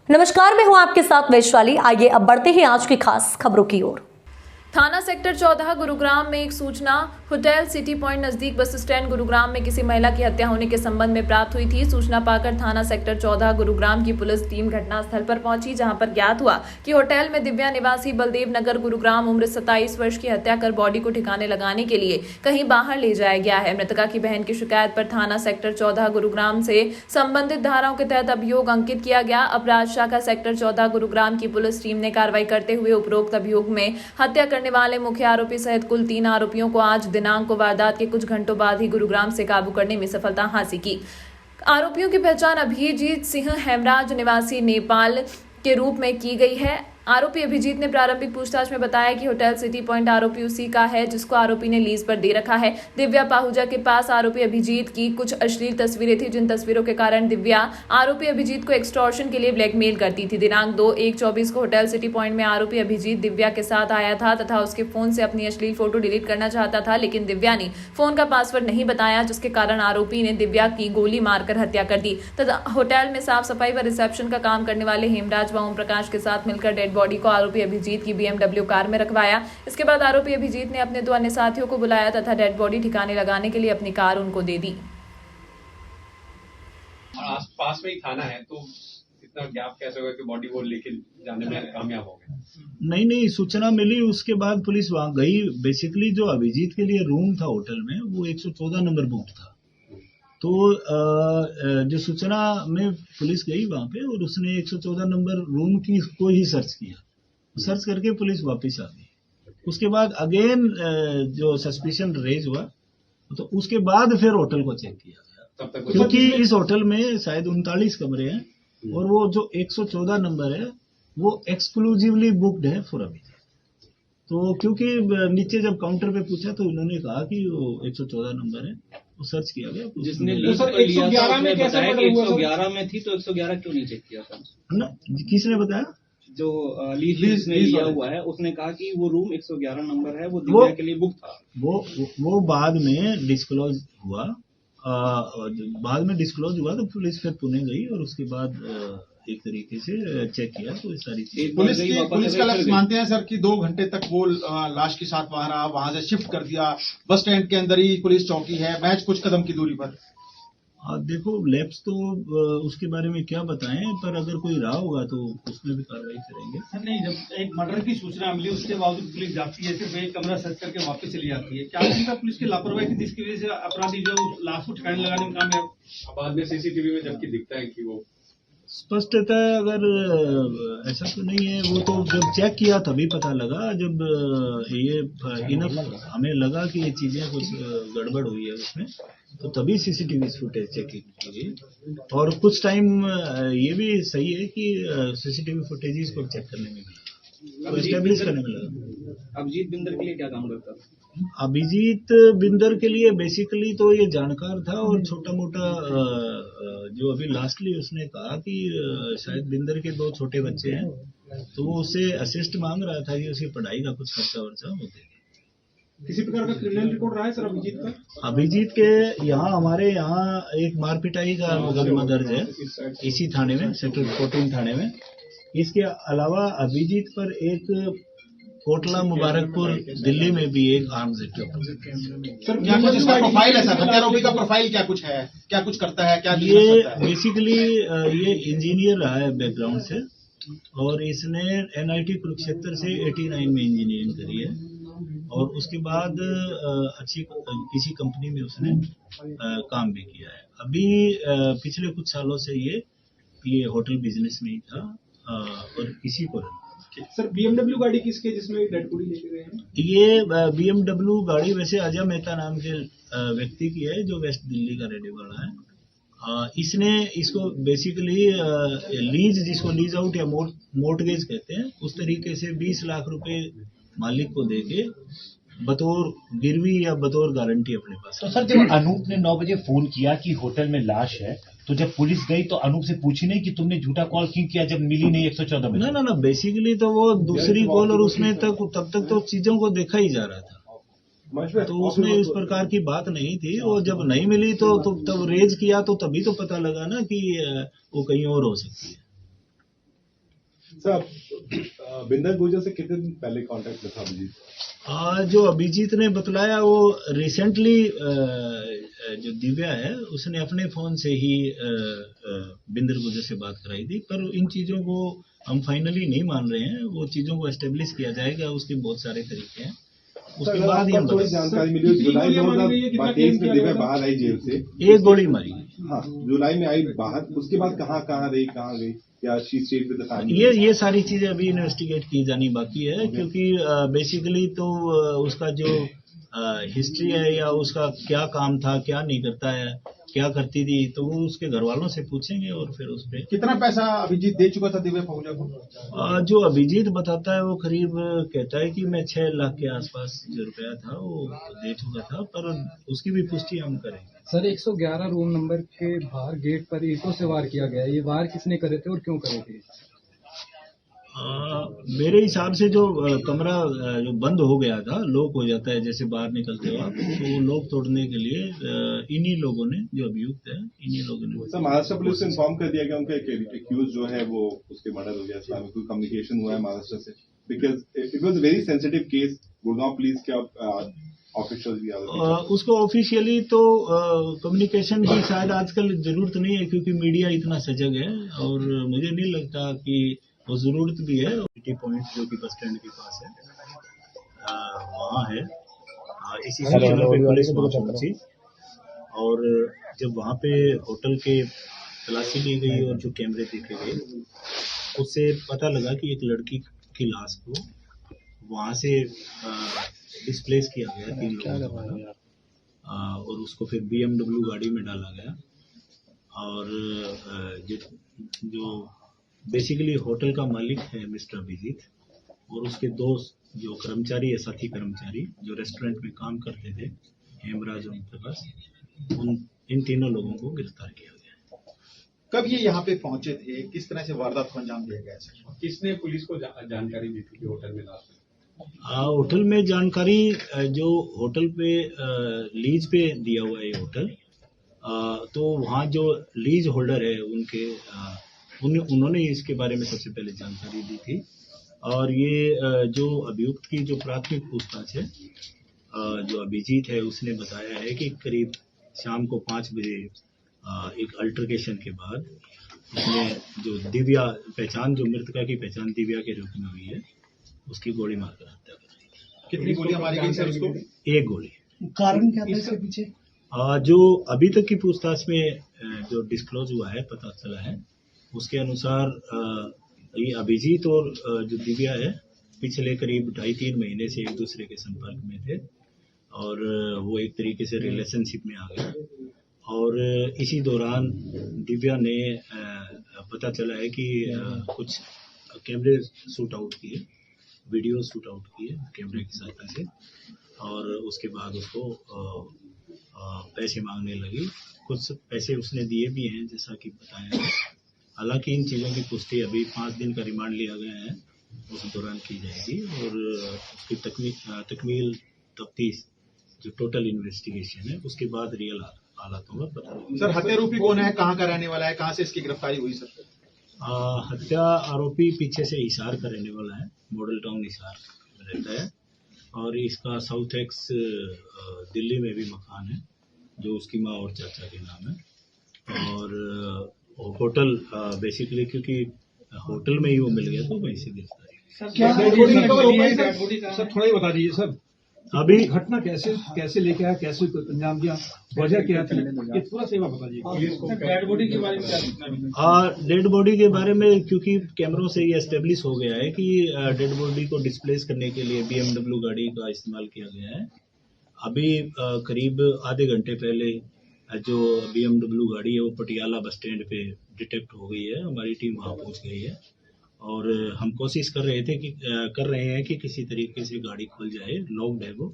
नमस्कार, मैं हूं आपके साथ वैशाली। आइए अब बढ़ते हैं आज की खास खबरों की ओर। थाना सेक्टर 14 गुरुग्राम में एक सूचना होटल सिटी पॉइंट नजदीक बस स्टैंड गुरुग्राम में किसी महिला की हत्या होने के संबंध में प्राप्त हुई थी। सूचना पाकर थाना सेक्टर 14 गुरुग्राम की पुलिस टीम घटनास्थल पर पहुंची, जहां पर ज्ञात हुआ कि होटल में दिव्या निवासी बलदेव नगर गुरुग्राम उम्र 27 वर्ष की हत्या कर बॉडी को ठिकाने लगाने के लिए कहीं बाहर ले जाया गया है। मृतका की बहन की शिकायत पर थाना सेक्टर 14 गुरुग्राम से संबंधित धाराओं के तहत अभियोग अंकित किया गया। अपराध शाखा सेक्टर 14 गुरुग्राम की पुलिस टीम ने कार्रवाई करते हुए उपरोक्त अभियोग में हत्या करने वाले मुख्य आरोपी सहित कुल 3 आरोपियों को आज दिनांक को वारदात के कुछ घंटों बाद ही गुरुग्राम से काबू करने में सफलता हासिल की। आरोपियों की पहचान अभिजीत सिंह हेमराज निवासी नेपाल के रूप में की गई है। आरोपी अभिजीत ने प्रारंभिक पूछताछ में बताया कि होटल सिटी पॉइंट आरोपी उसी का है जिसको आरोपी ने लीज पर दे रखा है। दिव्या पाहुजा के पास आरोपी अभिजीत की कुछ अश्लील तस्वीरें थी, जिन तस्वीरों के कारण दिव्या आरोपी अभिजीत को एक्सटॉर्शन के लिए ब्लैकमेल करती थी। दिनांक 2/1/24 को होटल सिटी पॉइंट में आरोपी अभिजीत दिव्या के साथ आया था तथा उसके फोन से अपनी अश्लील फोटो डिलीट करना चाहता था, लेकिन दिव्या ने फोन का पासवर्ड नहीं बताया, जिसके कारण आरोपी ने दिव्या की गोली मारकर हत्या कर दी तथा होटल में साफ सफाई व रिसेप्शन का काम करने वाले हेमराज व ओम प्रकाश के साथ मिलकर डेड बॉडी को आरोपी अभिजीत की BMW कार में रखवाया। इसके बाद आरोपी अभिजीत ने अपने 2 अन्य साथियों को बुलाया तथा डेड बॉडी ठिकाने लगाने के लिए अपनी कार उनको दे दी। आस पास में ही थाना है, तो इतना गैप कैसे होगा कि बॉडी वो लेके जाने में कामयाब हो गए? नहीं, सूचना मिली, उसके बाद पुलिस वहां गई। बेसिकली जो अभिजीत के लिए रूम था होटल में वो 114 नंबर बुक था, तो जो सूचना में पुलिस गई वहां पे और उसने 114 नंबर रूम की को ही सर्च किया। सर्च करके पुलिस वापस आ गई। उसके बाद अगेन जो सस्पिशन रेज हुआ, तो उसके बाद फिर होटल को चेक किया गया, क्योंकि इस होटल में शायद 39 कमरे हैं और वो जो 114 नंबर है वो एक्सक्लूसिवली बुक्ड है फॉर अभिजीत। तो क्योंकि नीचे जब काउंटर पे पूछा तो उन्होंने कहा कि वो 114 नंबर है, वो सर्च किया गया। जिसने लीज पर लिया था उसने बताया कि 111 में थी, तो 111 क्यों नहीं चेक किया था? ना, किसने बताया? जो लीज ने लिया हुआ है उसने कहा कि वो रूम 111 नंबर है, वो दिव्या के लिए बुक था। वो बाद में डिस्क्लोज हुआ। तो पुलिस फिर पुणे गई और उसके बाद एक तरीके से चेक किया तो सारी चीजें। पुलिस का लक्ष्य मानते हैं सर कि 2 घंटे तक वो लाश के साथ वहां रहा, वहां से शिफ्ट कर दिया, बस स्टैंड के अंदर ही पुलिस चौकी है, महज कुछ कदम की दूरी पर। देखो, लैब्स तो उसके बारे में क्या बताएं, पर अगर कोई रहा होगा तो उसमें भी कार्रवाई करेंगे। सर नहीं, जब एक मर्डर की सूचना मिली उसके बावजूद पुलिस जाती है, सिर्फ एक कमरा सर्च करके वापस चली जाती है, क्या लगता है पुलिस की लापरवाही थी जिसकी वजह से अपराधी जो लाश को ठिकाने लगाने में कामयाब? बाद में सीसीटीवी में जबकि दिखता है कि वो स्पष्टता अगर ऐसा तो नहीं है, वो तो जब चेक किया तभी पता लगा। जब ये इनफ हमें लगा कि ये चीजें कुछ गड़बड़ हुई है उसमें, तो तभी सीसीटीवी फुटेज चेक की गई। और कुछ टाइम ये भी सही है कि सीसीटीवी फुटेज को चेक करने में भी, एस्टेब्लिश करने में लगा। अभिजीत बिंदर के लिए क्या काम करता था? अभिजीत बिंदर के लिए बेसिकली तो ये जानकार था और छोटा मोटा जो अभी लास्टली उसने कहा कि शायद बिंदर के 2 छोटे बच्चे हैं, तो वो उससे असिस्ट मांग रहा था कि उसकी पढ़ाई का कुछ खर्चा वर्चा हो देगा। किसी प्रकार का क्रिमिनल रिकॉर्ड रहा है सर अभिजीत का? अभिजीत के हमारे यहाँ एक मारपिटाई का मुकदमा दर्ज है इसी थाने में, सेक्टर 14 थाने में। इसके अलावा अभिजीत पर एक कोटला मुबारकपुर दिल्ली में भी एक आर्म्स एक्ट। सर क्या कुछ इसका प्रोफाइल है? सर हत्यारोपी का प्रोफाइल क्या कुछ है, क्या कुछ करता है, क्या ये बेसिकली ये इंजीनियर रहा है बैकग्राउंड से और इसने NIT कुरुक्षेत्र से 89 में इंजीनियरिंग करी है और उसके बाद अच्छी किसी कंपनी में उसने काम भी किया है। अभी पिछले कुछ सालों से ये होटल बिजनेस में ही था और इसी को। सर BMW गाड़ी किसके जिसमें डेड बॉडी लेके गए हैं? ये BMW गाड़ी वैसे अजय मेहता नाम के व्यक्ति की है जो वेस्ट दिल्ली का रहने वाला है। इसने इसको बेसिकली लीज, जिसको लीज आउट या मोर्टगेज कहते हैं, उस तरीके से 20 लाख रुपए मालिक को देके बतौर गिरवी या बतौर गारंटी अपने पास। तो सर जब अनूप ने 9 बजे फोन किया कि होटल में लाश है, तो जब पुलिस गई तो अनूप से पूछी नहीं कि तुमने झूठा कॉल क्यों किया जब मिली नहीं 114 में? ना, बेसिकली तो वो दूसरी कॉल और उसमें तब तक तो चीजों को देखा ही जा रहा था, तो उसमें इस प्रकार की बात नहीं थी। और जब नहीं मिली तो तब रेज किया तो तभी तो पता लगा ना कि वो कहीं और हो सकती है। सर, बिंदर गुर्जर से कितने दिन पहले कांटेक्ट में था अभिजीत? जो अभिजीत ने बतलाया वो रिसेंटली जो दिव्या है उसने अपने फोन से ही बिंदर गुर्जर से बात कराई थी, पर इन चीजों को हम फाइनली नहीं मान रहे हैं। वो चीजों को एस्टेब्लिश किया जाएगा, उसके बहुत सारे तरीके हैं, उसके बाद ही हम थोड़ी जानकारी मिली। जुलाई 2023 में दिव्या बाहर आई जेल से, एक गोली मारी। हाँ, जुलाई में आई बाहर, उसके बाद कहाँ रही, कहाँ गई, या she stayed with the family? ये सारी चीजें अभी इन्वेस्टिगेट की जानी बाकी है, क्योंकि बेसिकली तो उसका जो हिस्ट्री है या उसका क्या काम था, क्या नहीं करता है, क्या करती थी, तो वो उसके घर वालों से पूछेंगे और फिर उस पर। कितना पैसा अभिजीत दे चुका था दिव्या पहुंचा को? जो अभिजीत बताता है वो करीब कहता है कि मैं 6 लाख के आसपास जो रुपया था वो दे चुका था, पर उसकी भी पुष्टि हम करेंगे। सर, 111 रूम नंबर के बाहर गेट पर ईंटों से वार किया गया है, ये वार किसने करे थे और क्यों करे थे? मेरे हिसाब से जो कमरा जो बंद हो गया था, लॉक हो जाता है जैसे बाहर निकलते हो आप, तो वो लॉक तोड़ने के लिए इन्हीं लोगों ने, जो अभियुक्त है, इन्हीं लोगों ने। सर, महाराष्ट्र पुलिस से इन्फॉर्म कर दिया गया उनका एक्यूज जो है वो उसके मर्डर हो गया, इस्लामी कोई कम्युनिकेशन हुआ है महाराष्ट्र से? Because it was a very sensitive case. Gurgaon police के ऑफिशियल भी उसको ऑफिशियली तो कम्युनिकेशन की शायद आजकल जरूरत नहीं है, क्योंकि मीडिया इतना सजग है, और मुझे नहीं लगता कि वो जरूरत भी है। सिटी पॉइंट जो कि बस स्टैंड के पास है, वहाँ है, इसी सूचना पे पुलिस वहाँ पहुंची, और जब वहाँ पे होटल के तलाशी ली गई और जो कैमरे देखे गए, उससे पता लगा कि एक लड़की की लाश को वहाँ से डिस्प्लेस किया गया 3 लोगों द्वारा, और उसको फिर BMW गाड़ी में डाला गया, और जो बेसिकली होटल का मालिक है मिस्टर अभिजीत, और उसके 2 जो कर्मचारी है, साथी कर्मचारी जो रेस्टोरेंट में काम करते थे, हेमराज और प्रकाश, इन तीनों लोगों को गिरफ्तार किया गया। कब ये यहाँ पे पहुंचे थे, किस तरह से वारदात को अंजाम दिया गया सर? किसने पुलिस को जानकारी दी थी कि होटल में लाश है? होटल में जानकारी, जो होटल पे लीज पे दिया हुआ है ये होटल, तो वहाँ जो लीज होल्डर है उनके उन्होंने इसके बारे में सबसे पहले जानकारी दी थी, और ये जो अभियुक्त की जो प्राथमिक पूछताछ है, जो अभिजीत है, उसने बताया है कि करीब शाम को 5 बजे एक अल्टरकेशन के बाद उसने जो दिव्या पहचान, जो मृतका की पहचान दिव्या के रूप में हुई है, उसकी गोली मारकर हत्या कर दी। कितनी गोलियां मारी गई सर उसको? 1 गोली। कारण क्या था इसके पीछे? जो अभी तक की पूछताछ में जो डिस्क्लोज हुआ है, पता चला है, उसके अनुसार ये अभिजीत और जो दिव्या है पिछले करीब 2.5-3 महीने से एक दूसरे के संपर्क में थे, और वो एक तरीके से रिलेशनशिप में आ गए, और इसी दौरान दिव्या ने पता चला है कि कुछ कैमरे शूट आउट किए, वीडियो शूट आउट किए कैमरे की सहायता से, और उसके बाद उसको पैसे मांगने लगी। कुछ पैसे उसने दिए भी हैं जैसा कि बताया है। हालांकि इन चीज़ों की पुष्टि अभी 5 दिन का रिमांड लिया गया है, उस दौरान की जाएगी, और उसकी तकमील तफ्तीश जो टोटल इन्वेस्टिगेशन है उसके बाद रियल हालातों का पता लगेगा। सर, हत्यारोपी कौन है, कहाँ का रहने वाला है, कहाँ से इसकी गिरफ्तारी हुई सर? हत्या आरोपी पीछे से हिसार का रहने वाला है, मॉडल टाउन हिसार में रहता है, और इसका साउथ एक्स दिल्ली में भी मकान है जो उसकी माँ और चाचा के नाम है, और होटल बेसिकली क्योंकि होटल में ही वो मिल गया तो वहीं से गिरफ्तारी। सर, थोड़ा ही बता दीजिए सर, अभी घटना कैसे लेके आया, कैसे अंजाम दिया, वजह क्या थी, ये पूरा सेवा बता दीजिए। डेड बॉडी के बारे में क्या? डेड बॉडी के बारे में क्योंकि कैमरों से ये एस्टेब्लिश हो गया है कि डेड बॉडी को डिस्प्लेस करने के लिए BMW गाड़ी का इस्तेमाल किया गया है। अभी करीब आधे घंटे पहले जो BMW गाड़ी है वो पटियाला बस स्टैंड पे डिटेक्ट हो गई है, हमारी टीम वहाँ पहुँच गई है, और हम कोशिश कर रहे हैं कि किसी तरीके से गाड़ी खुल जाए, लॉक्ड है वो,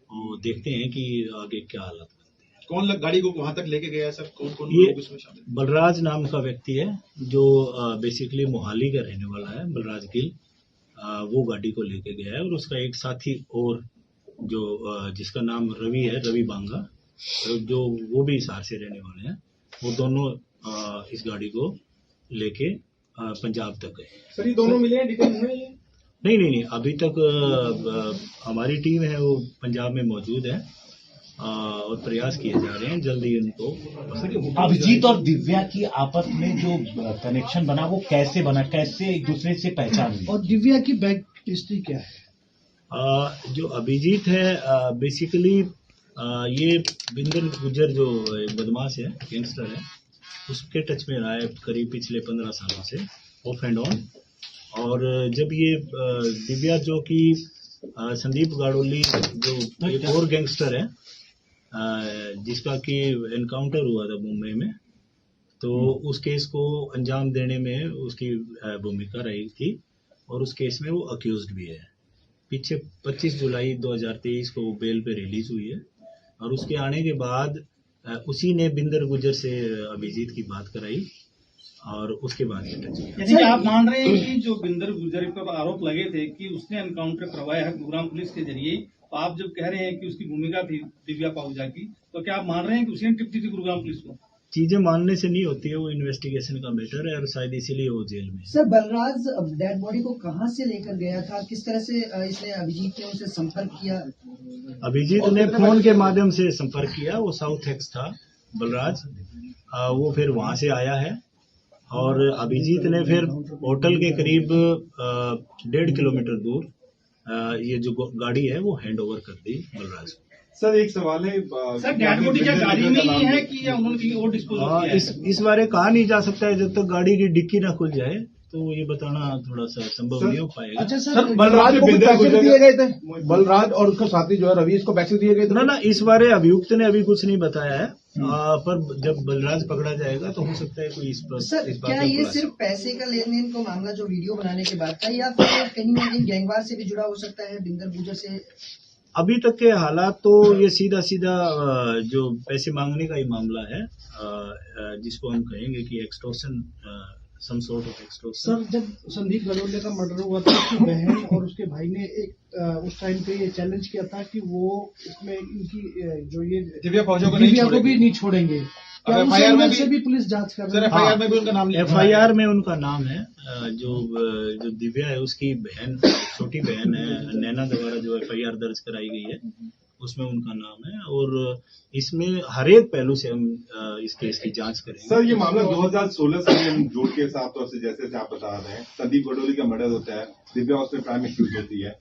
और देखते हैं कि आगे क्या हालत बनती है। कौन गाड़ी को वहां तक लेके गया सर? कौन ये लोग इसमें शामिल? बलराज नाम का व्यक्ति है जो बेसिकली मोहाली का रहने वाला है, बलराज गिल, वो गाड़ी को लेके गया है, और उसका एक साथी और जो जिसका नाम रवि है, रवि बांगा, जो वो भी हिसार से रहने वाले हैं, वो दोनों इस गाड़ी को लेके पंजाब तक गए। सर ये दोनों मिले हैं, डिटेन हुए हैं? नहीं, अभी तक हमारी टीम है वो पंजाब में मौजूद है और प्रयास किए जा रहे हैं, जल्दी उनको। अभिजीत और दिव्या की आपस में जो कनेक्शन बना वो कैसे बना, कैसे एक दूसरे से पहचान हुई? और दिव्या की बैक हिस्ट्री क्या है? जो अभिजीत है बेसिकली ये बिंदर गुजर जो बदमाश है, गैंगस्टर है, उसके टच में रहा है करीब पिछले 15 सालों से, ऑफ एंड ऑन। और जब ये दिव्या जो कि संदीप गाड़ोली जो एक और गैंगस्टर है जिसका कि एनकाउंटर हुआ था मुंबई में, तो उस केस को अंजाम देने में उसकी भूमिका रही थी और उस केस में वो अक्यूज्ड भी है। पीछे 25 जुलाई 2023 को बेल पे रिलीज हुई है और उसके आने के बाद उसी ने बिंदर गुजर से अभिजीत की बात कराई और उसके बाद यानी कि आप मान रहे हैं कि जो बिंदर गुजर पर आरोप लगे थे कि उसने एनकाउंटर करवाया है गुरुग्राम पुलिस के जरिए, तो आप जब कह रहे हैं कि उसकी भूमिका थी दिव्या पाहुजा की, तो क्या आप मान रहे हैं कि उसने टिप दी थी गुरुग्राम पुलिस को? चीजें मानने से नहीं होती है, वो इन्वेस्टिगेशन का मैटर है और शायद इसीलिए वो जेल में। सर बलराज डेड बॉडी को कहां से लेकर गया था, किस तरह से इसने अभिजीत ने उनसे संपर्क किया? अभिजीत ने फोन के माध्यम से संपर्क किया, वो साउथ एक्स था बलराज, वो फिर वहां से आया है और अभिजीत ने फिर होटल के करीब 1.5 किलोमीटर दूर ये जो गाड़ी है वो हैंड ओवर कर दी बलराज को। सर एक सवाल है, सर डेड बॉडी क्या गाड़ी में ही है कि या उन्होंने कहीं और डिस्पोज किया है? इस बारे कहा नहीं जा सकता है, जब तक गाड़ी की डिक्की ना खुल जाए तो ये बताना थोड़ा सा संभव नहीं हो पाएगा। अच्छा सर बलराज को पैसे दिए गए थे? बलराज और उसका साथी जो है रवि, इसको पैसे दिए गए थे? ना, इस बारे अभियुक्त ने अभी कुछ नहीं बताया है, पर जब बलराज पकड़ा जाएगा तो हो सकता है कोई इस पर सर क्या ये सिर्फ पैसे का लेन देन को मामला जो वीडियो बनाने के बाद था, या फिर कहीं ना कहीं गैंगवार से भी जुड़ा हो सकता है बिंदर गुजर से? अभी तक के हालात तो ये सीधा जो पैसे मांगने का ही मामला है, जिसको हम कहेंगे कि extortion, some sort of extortion. Sir जब संदीप गडोले का मर्डर हुआ था, उसकी बहन और उसके भाई ने उस टाइम पे ये चैलेंज किया था कि वो इसमें इनकी जो ये दिव्या पाहुजा को भी नहीं छोड़ेंगे। क्या उस एंगल से भी पुलिस जांच कर रही है? FIR में भी उनका नाम लिखा है। FIR में उनका नाम है, जो दिव्या है उसकी बहन, छोटी बहन है नैना द्वारा जो FIR दर्ज कराई गई है उसमें उनका नाम है और इसमें हर एक पहलू से हम इस केस की जांच करेंगे। सर ये मामला 2016 से हम जोड़ के साफ तौर से जैसे आप बता रहे हैं, संदीप गडोली का मर्डर होता है, दिव्या उसमें प्राइम एक्यूज होती है।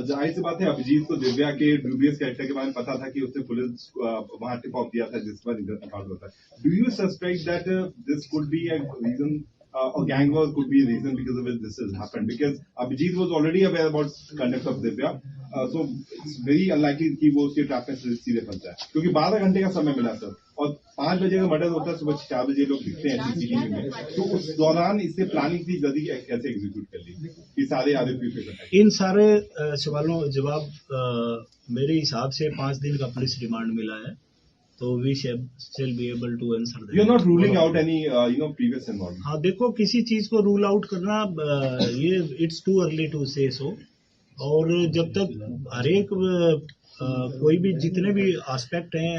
जाहिर सी बात है अभिजीत को दिव्या के ड्यूबियस कैरेक्टर के बारे में पता था कि उसने पुलिस वहां टिप ऑफ दिया था जिस पर एनकाउंटर होता है। Do you suspect that this could be a reason or gang war could be a reason because of which this has happened, because Abhijit was already aware about conduct of Divya, so it's very unlikely कि वो उसके trap में सीधे फंस जाए, क्योंकि 12 घंटे का समय मिला सर और 5 बजे का मर्डर होता है, सुबह 4 बजे लोग दिखते हैं CCTV में, तो उस दौरान इससे प्लानिंग थी जल्दी कैसे एग्जीक्यूट कर ली कि सारे आरोपी पे? इन सारे सवालों का जवाब मेरे हिसाब से 5 दिन का पुलिस रिमांड मिला है, तो we shall be able to answer that. You are not ruling out any previous involvement. हाँ देखो, किसी चीज को रूल आउट करना ये इट्स टू अर्ली टू से सो, और जब तक हर एक कोई भी जितने भी एस्पेक्ट हैं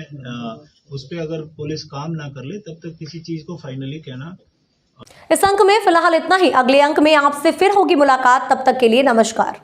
उस पर अगर पुलिस काम ना कर ले तब तक किसी चीज को फाइनली कहना। इस अंक में फिलहाल इतना ही। अगले अंक में आपसे फिर होगी मुलाकात, तब तक के लिए नमस्कार।